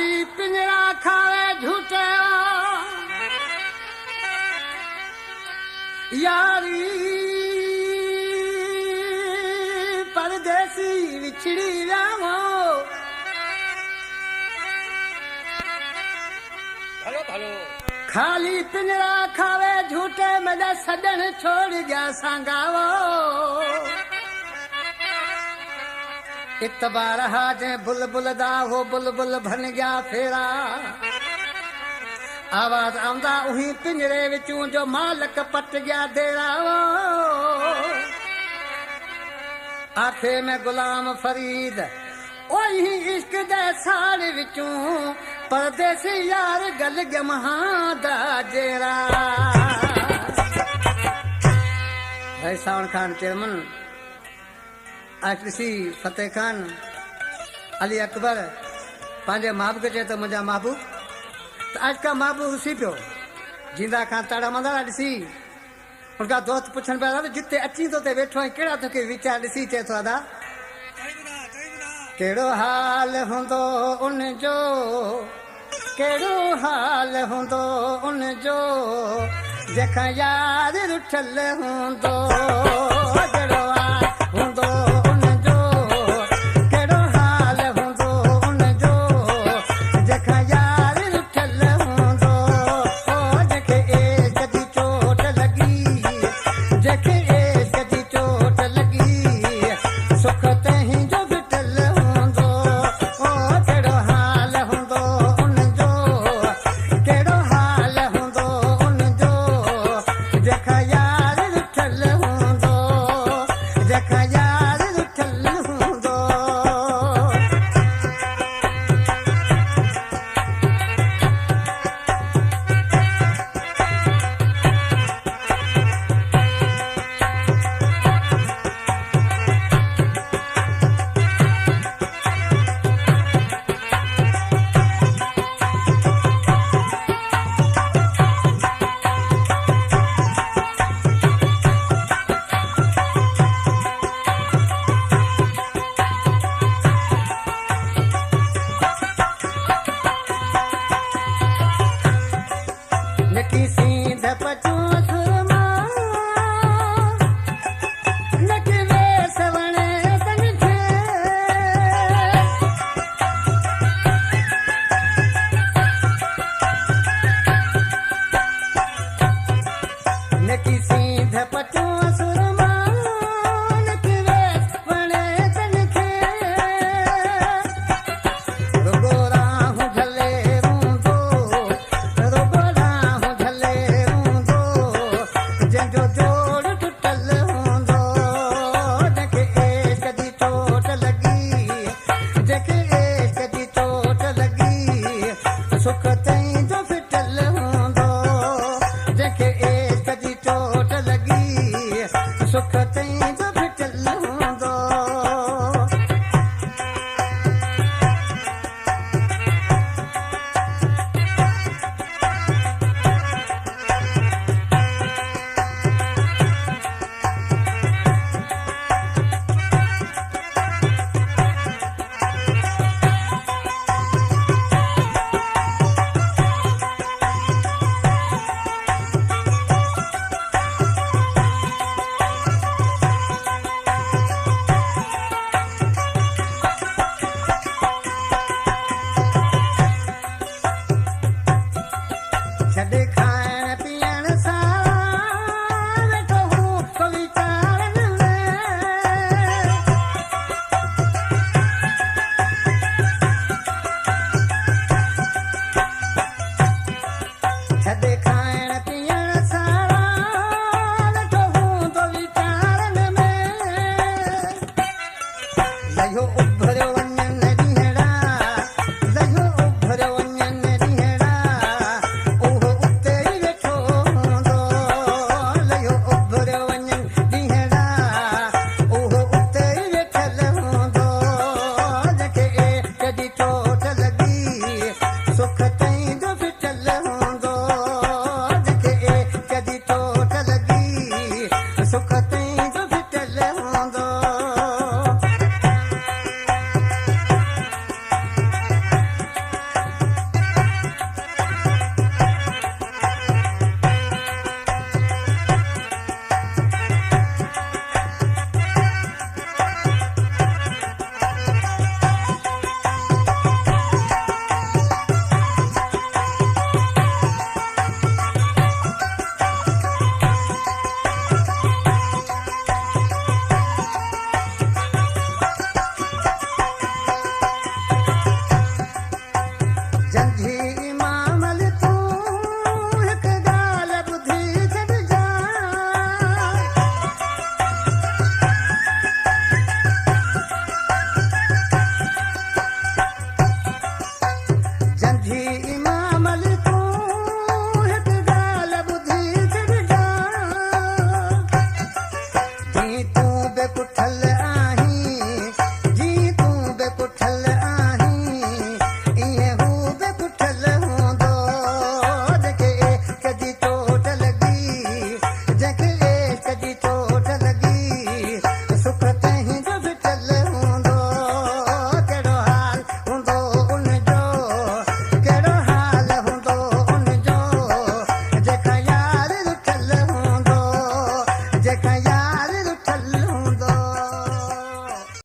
खाली पिंजरा खावे झूठे यारी परदेसी विछड़ी वियावो खाली पिंजरा खावे झूठे मजा सजन छोड़ गया सांगावो इतबार हाजे बुलबुल दा हो बुलबुल बन गया फेरा आवाज आंदा उही पिंजरे विचों जो मालक पट गया डेरा आखे मैं गुलाम फरीद ओही इश्क दे साड़ विचों परदेसी यार गल गया महादा जेरा भाई सावन खान चेयरमैन आरटीसी फतेह खान अली अकबर पंहिंजे महबूब खे चए तो मुंहिंजा महबूब त अॼुकल्ह महबूब रुसी पियो जींदा खां ताड़ा मंदाड़ा ॾिसी उनखां दोस्त पुछनि पिया दादा जिते अची तो ते वेठो आहीं कहिड़ा तोखे वीचार ॾिसी चए थो दादा कहिड़ो हाल हूंदो उनजो कहिड़ो हाल हूंदो उनजो जंहिंखां यार रुठल हूंदो कहिड़ो हाल हूंदो उनजो कहिड़ो हाल हूंदो उनजो जंहिंखां यार रुठल हूंदो जंहिंखे इश्क जी चोट लॻी जंहिंखे इश्क जी चोट लॻी सुख तंहिं जो बिठल हूंदो कहिड़ो हाल हूंदो उनजो कहिड़ो हाल हूंदो उनजो जंहिंखां यार रुठल हूंदो जंझी